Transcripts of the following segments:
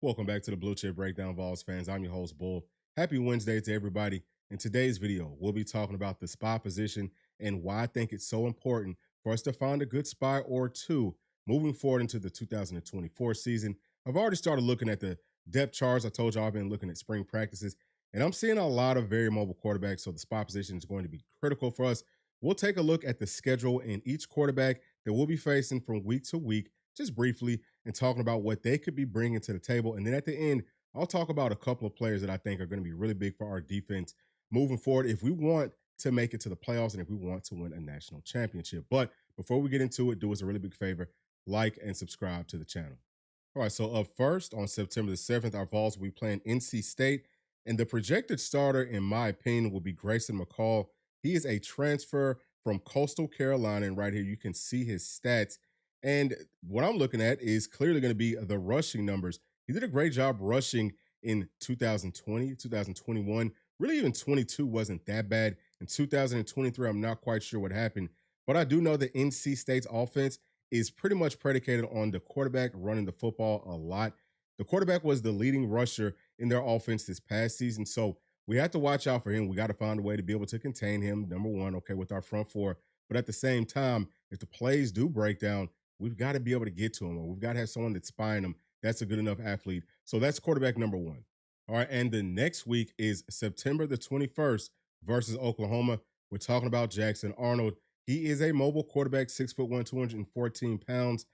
Welcome back to the Bluechip Breakdown, Vols fans. I'm your host, Bull. Happy Wednesday to everybody. In today's video, we'll be talking about the spy position and why I think it's so important for us to find a good spy or two moving forward into the 2024 season. I've already started looking at the depth charts. I told you I've been looking at spring practices, and I'm seeing a lot of very mobile quarterbacks, so the spy position is going to be critical for us. We'll take a look at the schedule and each quarterback that we'll be facing from week to week, just briefly, and talking about what they could be bringing to the table. And then at the end, I'll talk about a couple of players that I think are going to be really big for our defense moving forward if we want to make it to the playoffs and if we want to win a national championship. But before we get into it, do us a really big favor, like and subscribe to the channel. All right, so up first on September the 7th, our Vols will be playing NC State. And the projected starter, in my opinion, will be Grayson McCall. He is a transfer from Coastal Carolina. And right here, you can see his stats. And what I'm looking at is clearly going to be the rushing numbers. He did a great job rushing in 2020, 2021. Really, even 22 wasn't that bad. In 2023, I'm not quite sure what happened. But I do know that NC State's offense is pretty much predicated on the quarterback running the football a lot. The quarterback was the leading rusher in their offense this past season. So we have to watch out for him. We got to find a way to be able to contain him, number one, okay, with our front four. But at the same time, if the plays do break down, we've got to be able to get to him, or we've got to have someone that's spying him. That's a good enough athlete. So that's quarterback number one. All right. And the next week is September the 21st versus Oklahoma. We're talking about Jackson Arnold. He is a mobile quarterback, 6'1", 214 pounds.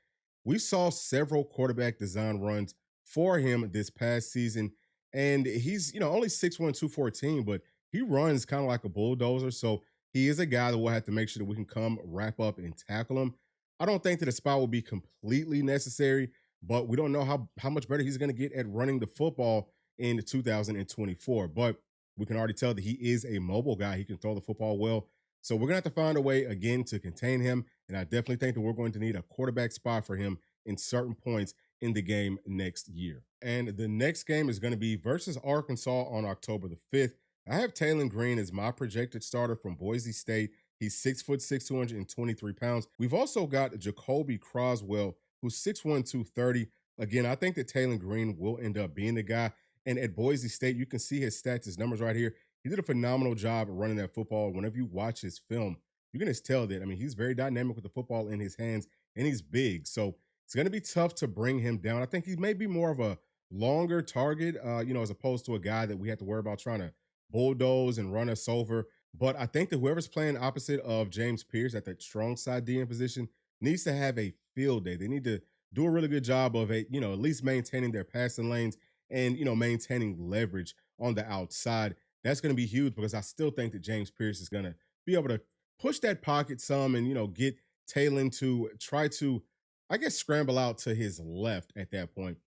We saw several quarterback design runs for him this past season. And he's, only 6'1", 214, but he runs kind of like a bulldozer. So he is a guy that we'll have to make sure that we can come wrap up and tackle him. I don't think that a spy will be completely necessary, but we don't know how much better he's going to get at running the football in 2024. But we can already tell that he is a mobile guy. He can throw the football well. So we're going to have to find a way, again, to contain him. And I definitely think that we're going to need a quarterback spot for him in certain points in the game next year. And the next game is going to be versus Arkansas on October the 5th. I have Taylon Green as my projected starter from Boise State. He's 6'6", 223 pounds. We've also got Jacoby Croswell, who's 6'1", 230. Again, I think that Taylon Green will end up being the guy. And at Boise State, you can see his stats, his numbers right here. He did a phenomenal job running that football. Whenever you watch his film, you can just tell that, he's very dynamic with the football in his hands, and he's big. So it's going to be tough to bring him down. I think he may be more of a longer target, as opposed to a guy that we have to worry about trying to bulldoze and run us over. But I think that whoever's playing opposite of James Pierce at that strong side DN position needs to have a field day. They need to do a really good job of at least maintaining their passing lanes and, maintaining leverage on the outside. That's going to be huge because I still think that James Pierce is going to be able to push that pocket some and, get Taylon to try to, I guess, scramble out to his left at that point.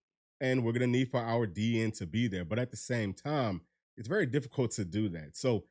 And we're going to need for our DN to be there. But at the same time, it's very difficult to do that. So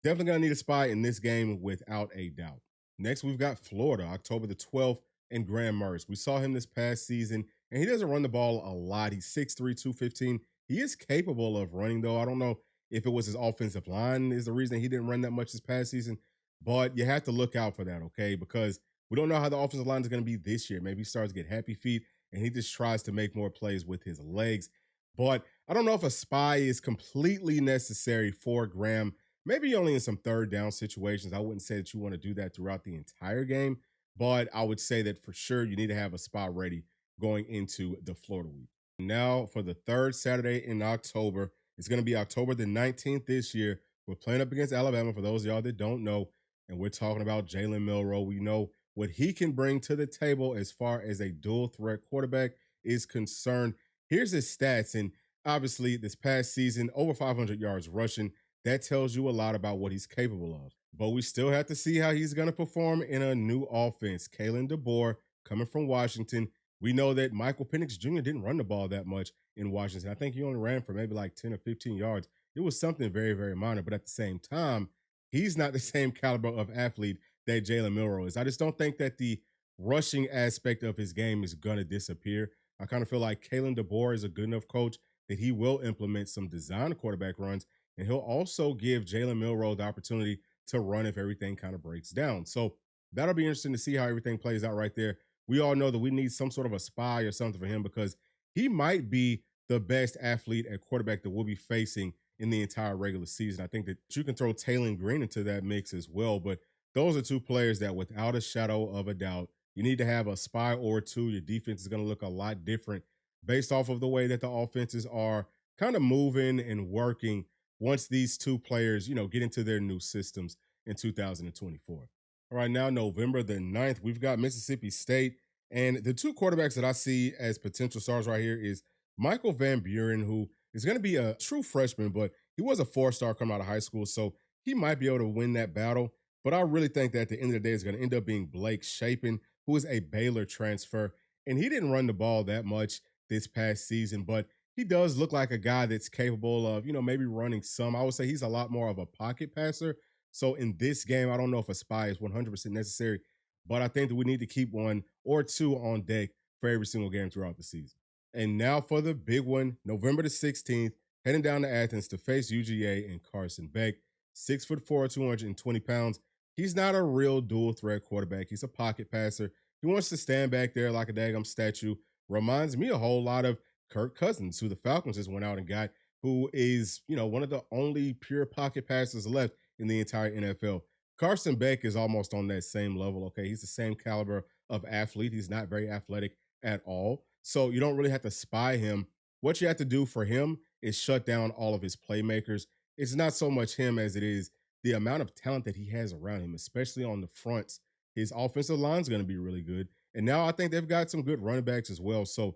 definitely going to need a spy in this game without a doubt. Next, we've got Florida, October the 12th, and Graham Mertz. We saw him this past season, and he doesn't run the ball a lot. He's 6'3", 215. He is capable of running, though. I don't know if it was his offensive line is the reason he didn't run that much this past season, but you have to look out for that, okay? Because we don't know how the offensive line is going to be this year. Maybe he starts to get happy feet, and he just tries to make more plays with his legs. But I don't know if a spy is completely necessary for Graham. Maybe only in some third down situations. I wouldn't say that you want to do that throughout the entire game, but I would say that for sure you need to have a spy ready going into the Florida week. Now for the third Saturday in October, it's going to be October the 19th this year. We're playing up against Alabama, for those of y'all that don't know, and we're talking about Jalen Milroe. We know what he can bring to the table as far as a dual threat quarterback is concerned. Here's his stats, and obviously this past season, over 500 yards rushing. That tells you a lot about what he's capable of. But we still have to see how he's going to perform in a new offense. Kalen DeBoer coming from Washington. We know that Michael Penix Jr. didn't run the ball that much in Washington. I think he only ran for maybe like 10 or 15 yards. It was something very, very minor. But at the same time, he's not the same caliber of athlete that Jalen Milroe is. I just don't think that the rushing aspect of his game is going to disappear. I kind of feel like Kalen DeBoer is a good enough coach that he will implement some design quarterback runs, and he'll also give Jalen Milroe the opportunity to run if everything kind of breaks down. So that'll be interesting to see how everything plays out right there. We all know that we need some sort of a spy or something for him because he might be the best athlete at quarterback that we'll be facing in the entire regular season. I think that you can throw Taylor Green into that mix as well, but those are two players that, without a shadow of a doubt, you need to have a spy or two. Your defense is going to look a lot different based off of the way that the offenses are kind of moving and working once these two players, get into their new systems in 2024. All right, now November the 9th, we've got Mississippi State. And the two quarterbacks that I see as potential stars right here is Michael Van Buren, who is going to be a true freshman, but he was a four-star coming out of high school, so he might be able to win that battle. But I really think that at the end of the day, it's going to end up being Blake Shapen, who is a Baylor transfer. And he didn't run the ball that much this past season, but he does look like a guy that's capable of, maybe running some. I would say he's a lot more of a pocket passer. So in this game, I don't know if a spy is 100% necessary, but I think that we need to keep one or two on deck for every single game throughout the season. And now for the big one, November the 16th, heading down to Athens to face UGA and Carson Beck. 6'4", 220 pounds. He's not a real dual threat quarterback. He's a pocket passer. He wants to stand back there like a daggum statue. Reminds me a whole lot of Kirk Cousins, who the Falcons just went out and got, who is, one of the only pure pocket passers left in the entire NFL. Carson Beck is almost on that same level. Okay. He's the same caliber of athlete. He's not very athletic at all. So you don't really have to spy him. What you have to do for him is shut down all of his playmakers. It's not so much him as it is the amount of talent that he has around him, especially on the fronts. His offensive line is going to be really good. And now I think they've got some good running backs as well. So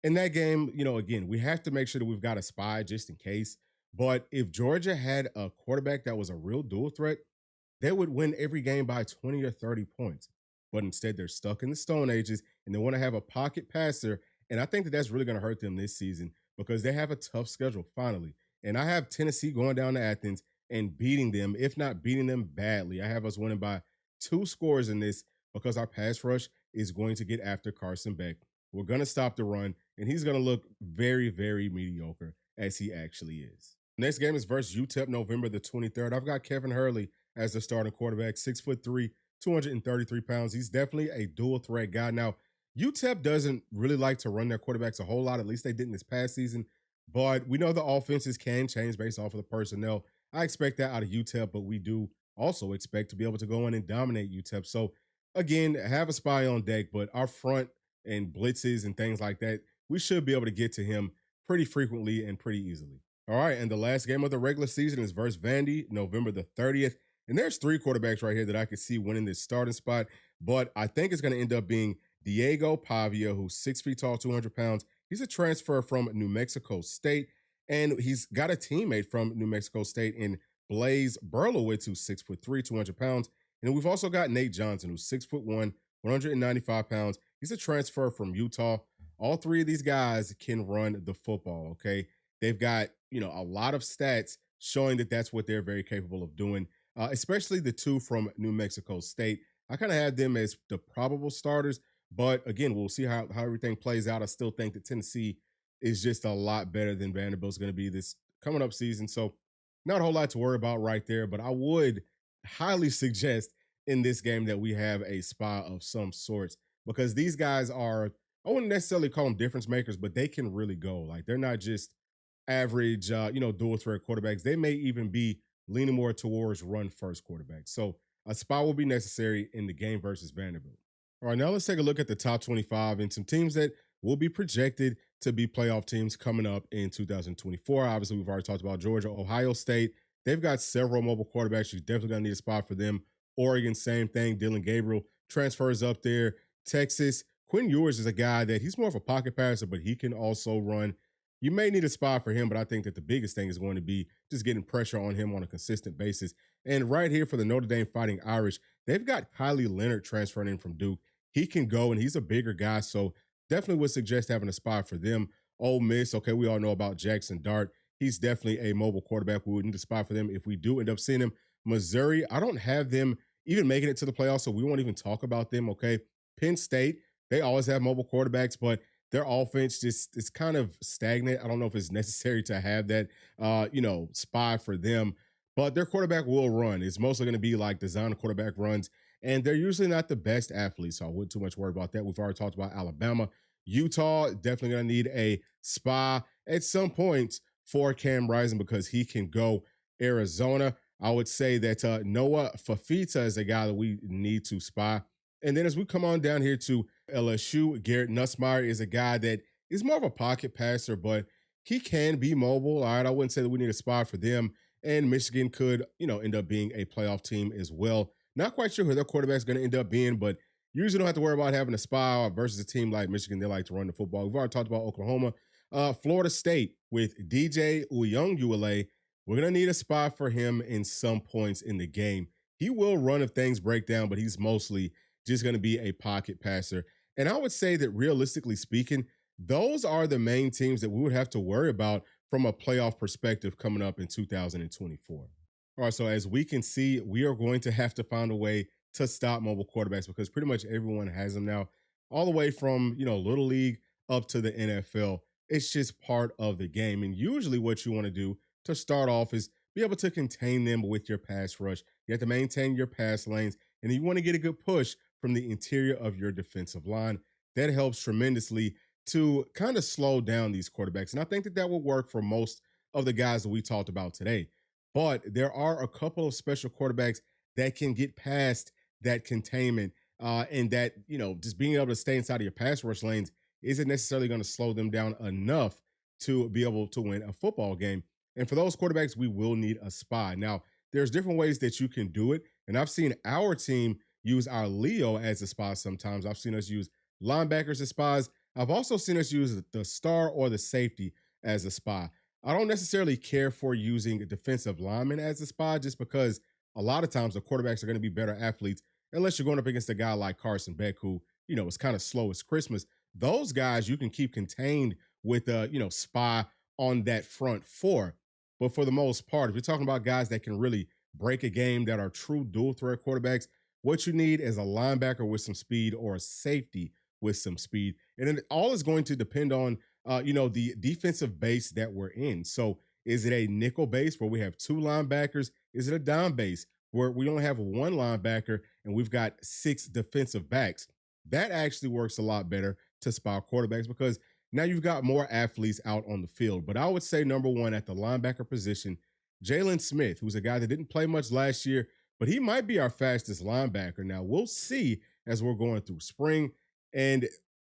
in that game, again, we have to make sure that we've got a spy just in case. But if Georgia had a quarterback that was a real dual threat, they would win every game by 20 or 30 points. But instead, they're stuck in the Stone Ages and they want to have a pocket passer. And I think that that's really going to hurt them this season because they have a tough schedule finally. And I have Tennessee going down to Athens and beating them, if not beating them badly. I have us winning by 2 scores in this because our pass rush is going to get after Carson Beck. We're going to stop the run, and he's going to look very, very mediocre as he actually is. Next game is versus UTEP November the 23rd. I've got Kevin Hurley as the starting quarterback, 6'3", 233 pounds. He's definitely a dual threat guy. Now, UTEP doesn't really like to run their quarterbacks a whole lot. At least they didn't this past season. But we know the offenses can change based off of the personnel. I expect that out of UTEP, but we do also expect to be able to go in and dominate UTEP. So, again, have a spy on deck, but our front and blitzes and things like that, we should be able to get to him pretty frequently and pretty easily. All right, and the last game of the regular season is versus Vandy, November the 30th. And there's 3 quarterbacks right here that I could see winning this starting spot, but I think it's going to end up being Diego Pavia, who's 6 feet tall, 200 pounds. He's a transfer from New Mexico State, and he's got a teammate from New Mexico State in Blaze Berlowitz, who's 6'3", 200 pounds. And we've also got Nate Johnson, who's 6'1", 195 pounds. He's a transfer from Utah. All 3 of these guys can run the football, okay? They've got, a lot of stats showing that that's what they're very capable of doing, especially the 2 from New Mexico State. I kind of had them as the probable starters, but again, we'll see how everything plays out. I still think that Tennessee is just a lot better than Vanderbilt's going to be this coming up season. So not a whole lot to worry about right there, but I would highly suggest in this game that we have a spy of some sorts because these guys are, I wouldn't necessarily call them difference makers, but they can really go. Like they're not just average, dual threat quarterbacks. They may even be leaning more towards run first quarterbacks. So a spy will be necessary in the game versus Vanderbilt. All right, now let's take a look at the top 25 and some teams that will be projected to be playoff teams coming up in 2024. Obviously, we've already talked about Georgia, Ohio State. They've got several mobile quarterbacks. You're definitely going to need a spot for them. Oregon, same thing. Dylan Gabriel transfers up there. Texas, Quinn Ewers is a guy that he's more of a pocket passer, but he can also run. You may need a spot for him, but I think that the biggest thing is going to be just getting pressure on him on a consistent basis. And right here for the Notre Dame Fighting Irish, they've got Kylie Leonard transferring in from Duke. He can go, and he's a bigger guy, so definitely would suggest having a spot for them. Ole Miss, okay, we all know about Jackson Dart. He's definitely a mobile quarterback. We would need a spot for them if we do end up seeing him. Missouri, I don't have them even making it to the playoffs, so we won't even talk about them, okay? Penn State, they always have mobile quarterbacks, but their offense just is kind of stagnant. I don't know if it's necessary to have that, spy for them, but their quarterback will run. It's mostly going to be like design quarterback runs, and they're usually not the best athletes, so I wouldn't too much worry about that. We've already talked about Alabama. Utah, definitely going to need a spy. at some points for Cam Rising because he can go Arizona. I would say that Noah Fafita is a guy that we need to spy. And then as we come on down here to LSU, Garrett Nussmeier is a guy that is more of a pocket passer, but he can be mobile. All right, I wouldn't say that we need a spy for them. And Michigan could, end up being a playoff team as well. Not quite sure who their quarterback is going to end up being, but usually don't have to worry about having a spy versus a team like Michigan. They like to run the football. We've already talked about Oklahoma. Florida State with DJ Uyunglele. We're going to need a spot for him in some points in the game. He will run if things break down, but he's mostly just going to be a pocket passer. And I would say that realistically speaking, those are the main teams that we would have to worry about from a playoff perspective coming up in 2024. All right, so as we can see, we are going to have to find a way to stop mobile quarterbacks because pretty much everyone has them now, all the way from, little league up to the NFL. It's just part of the game. And usually what you want to do to start off is be able to contain them with your pass rush. You have to maintain your pass lanes, and you want to get a good push from the interior of your defensive line. That helps tremendously to kind of slow down these quarterbacks. And I think that will work for most of the guys that we talked about today. But there are a couple of special quarterbacks that can get past that containment and that, just being able to stay inside of your pass rush lanes isn't necessarily going to slow them down enough to be able to win a football game. And for those quarterbacks, we will need a spy. Now, there's different ways that you can do it. And I've seen our team use our Leo as a spy sometimes. I've seen us use linebackers as spies. I've also seen us use the star or the safety as a spy. I don't necessarily care for using a defensive lineman as a spy just because a lot of times the quarterbacks are going to be better athletes unless you're going up against a guy like Carson Beck who, is kind of slow as Christmas. Those guys you can keep contained with a, spy on that front four. But for the most part, if you're talking about guys that can really break a game that are true dual threat quarterbacks, what you need is a linebacker with some speed or a safety with some speed. And then all is going to depend on, the defensive base that we're in. So is it a nickel base where we have two linebackers? Is it a dime base where we only have one linebacker and we've got six defensive backs? That actually works a lot better to spy quarterbacks because now you've got more athletes out on the field. But I would say number one at the linebacker position, Jalen Smith, who's a guy that didn't play much last year, but he might be our fastest linebacker. Now we'll see as we're going through spring. And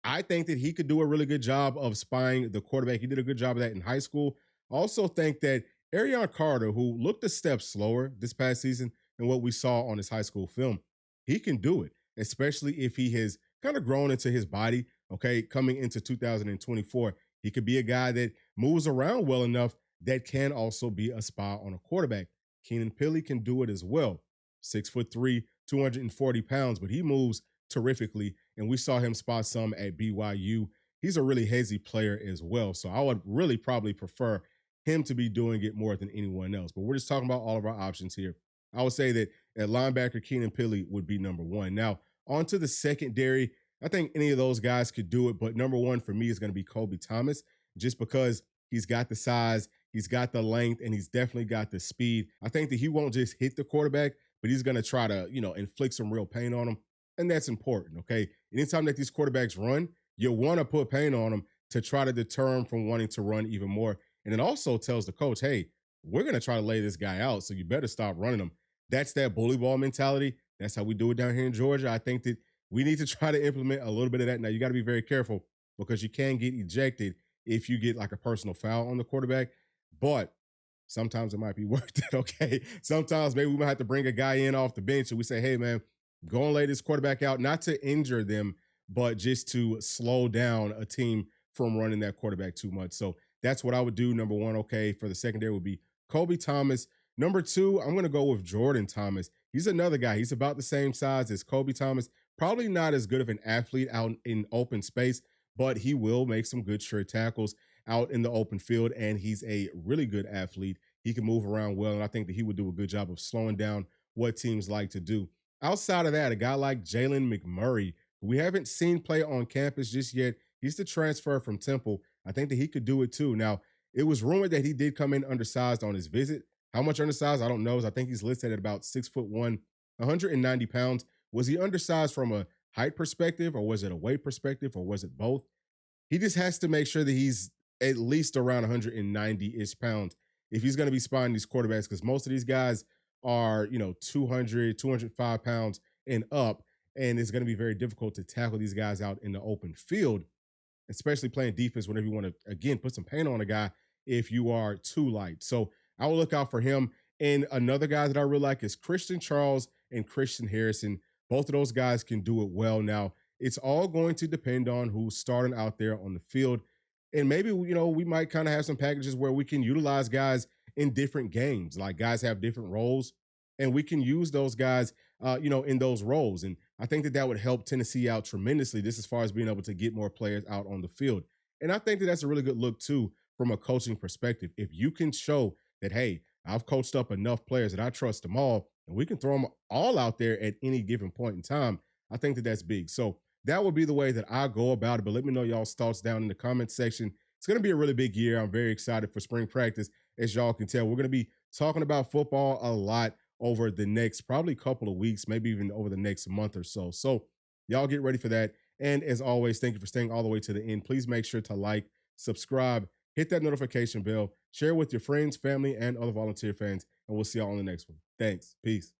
I think that he could do a really good job of spying the quarterback. He did a good job of that in high school. I also think that Arion Carter, who looked a step slower this past season than what we saw on his high school film, he can do it, especially if he has kind of grown into his body. Okay, coming into 2024, he could be a guy that moves around well enough that can also be a spy on a quarterback. Keenan Pili can do it as well. 6'3", 240 pounds, but he moves terrifically. And we saw him spot some at BYU. He's a really hazy player as well. So I would really probably prefer him to be doing it more than anyone else. But we're just talking about all of our options here. I would say that at linebacker, Keenan Pili would be number one. Now, on to the secondary. I think any of those guys could do it, but number one for me is going to be Kobe Thomas, just because he's got the size, he's got the length, and he's definitely got the speed. I think that he won't just hit the quarterback, but he's going to try to, inflict some real pain on him, and that's important, okay? Anytime that these quarterbacks run, you want to put pain on them to try to deter him from wanting to run even more. And it also tells the coach, hey, we're going to try to lay this guy out, so you better stop running him. That's that bully ball mentality. That's how we do it down here in Georgia. I think that we need to try to implement a little bit of that. Now, you got to be very careful because you can get ejected if you get like a personal foul on the quarterback. But sometimes it might be worth it, okay? Sometimes maybe we might have to bring a guy in off the bench and we say, hey, man, go and lay this quarterback out, not to injure them, but just to slow down a team from running that quarterback too much. So that's what I would do. Number one, okay, for the secondary would be Kobe Thomas. Number two, I'm going to go with Jordan Thomas. He's another guy. He's about the same size as Kobe Thomas. Probably not as good of an athlete out in open space, but he will make some good sure tackles out in the open field, and he's a really good athlete. He can move around well, and I think that he would do a good job of slowing down what teams like to do. Outside of that, a guy like Jalen McMurray, who we haven't seen play on campus just yet. He's the transfer from Temple. I think that he could do it too. Now, it was rumored that he did come in undersized on his visit. How much undersized? I don't know. I think he's listed at about 6'1", 190 pounds. Was he undersized from a height perspective, or was it a weight perspective, or was it both? He just has to make sure that he's at least around 190-ish pounds if he's going to be spotting these quarterbacks, because most of these guys are, 200, 205 pounds and up, and it's going to be very difficult to tackle these guys out in the open field, especially playing defense whenever you want to, again, put some paint on a guy if you are too light. So I will look out for him. And another guy that I really like is Christian Charles and Christian Harrison. Both of those guys can do it well. Now, it's all going to depend on who's starting out there on the field. And maybe, we might kind of have some packages where we can utilize guys in different games. Like guys have different roles, and we can use those guys, in those roles. And I think that that would help Tennessee out tremendously, just as far as being able to get more players out on the field. And I think that that's a really good look, too, from a coaching perspective. If you can show that, hey, I've coached up enough players that I trust them all, and we can throw them all out there at any given point in time, I think that that's big. So that would be the way that I go about it. But let me know y'all's thoughts down in the comment section. It's going to be a really big year. I'm very excited for spring practice. As y'all can tell, we're going to be talking about football a lot over the next probably couple of weeks, maybe even over the next month or so. So y'all get ready for that. And as always, thank you for staying all the way to the end. Please make sure to like, subscribe, hit that notification bell, share with your friends, family, and other volunteer fans. And we'll see y'all on the next one. Thanks. Peace.